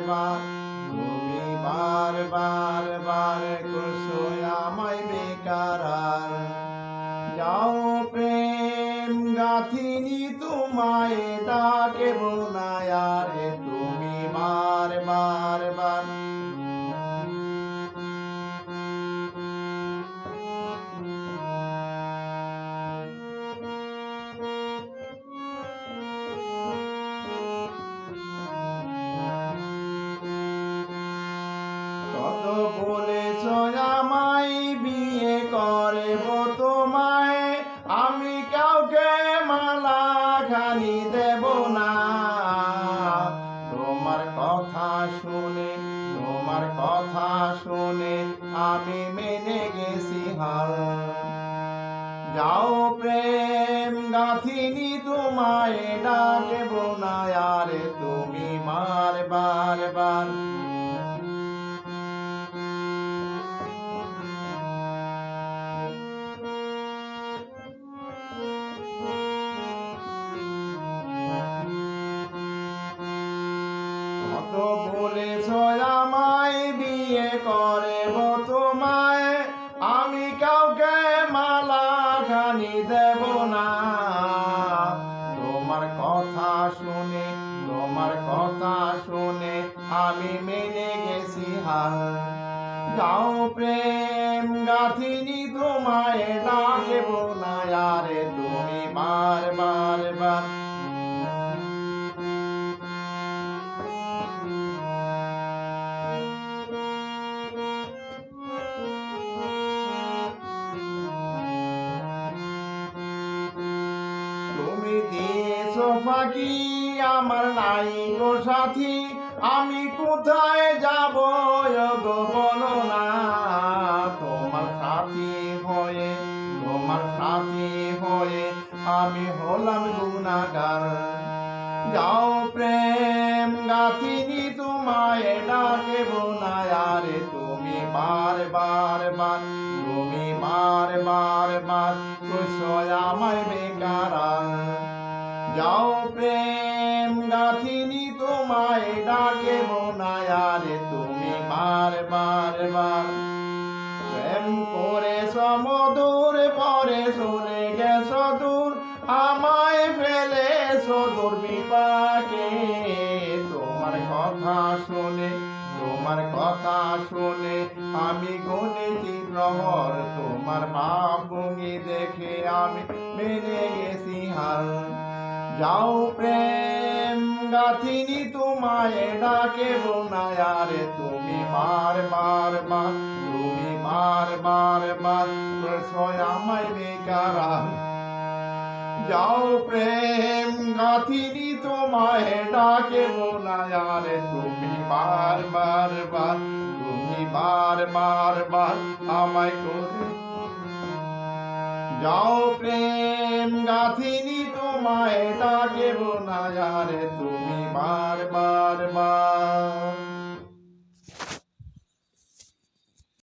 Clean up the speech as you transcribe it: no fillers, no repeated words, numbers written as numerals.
বার তুমি বারবার বার করছো আমায় বেকার আর। যাও প্রেম গাথিনি তোমায় ডাকে বোনায় আরে তুমি বারবার বার। কত বলেছ আমায় বিয়ে করব তোমায়, আমি কাউকে মালা খানি দেব না। তোমার কথা শুনে তোমার কথা শুনে আমি মেনে গেছি হার। যাও প্রেম গাথিনি তোমায় ডাকব না আরে তুমি বারবার বার। কত বলেছ আমায় বিয়ে করব তোমায়, আমি কাউকে মালা খানি দেব না। তোমার কথা শুনে আমি মেনে গেছি হার। যাও প্রেম গাথিনি তোমায় ডাকব না আরে তুমি বারবার বার। তুমি দিয়েছো ফাঁকি আমার নাই গো সাথী, আমি কোথায় যাব গো বলো না। তোমার সাথী হয়ে আমি হলাম গুনাহগার। যাও প্রেম গাথিনি তোমায় ডাকব না আরে তুমি বারবার বার। তুমি বারবার বার করছো আমায় বেকার আর। যাও প্রেম গাথিনি তোমায় ডাকব না আরে তুমি বারবার বার। প্রেম করেছো মধুর পরে চলে গেছো দূর, আমায় ফেলেছো দুর্বিপাকে। তোমার কথা শুনে আমি গুনেছি প্রহর, তোমার ভাব ভঙ্গি দেখে আমি মেনে গেছি হার। যাও প্রেম গাথিনি তোমায় ডাকব না আরে তুমি বারবার বার। তুমি বারবার বার করছো আমায় বেকার আর। যাও প্রেম গাথিনি তোমায় ডাকব না আরে তুমি বারবার বার। তুমি বারবার বার আমায় করে। যাও প্রেম গাথিনি তোমায় ডাকব না আরে তুমি বারবার বার।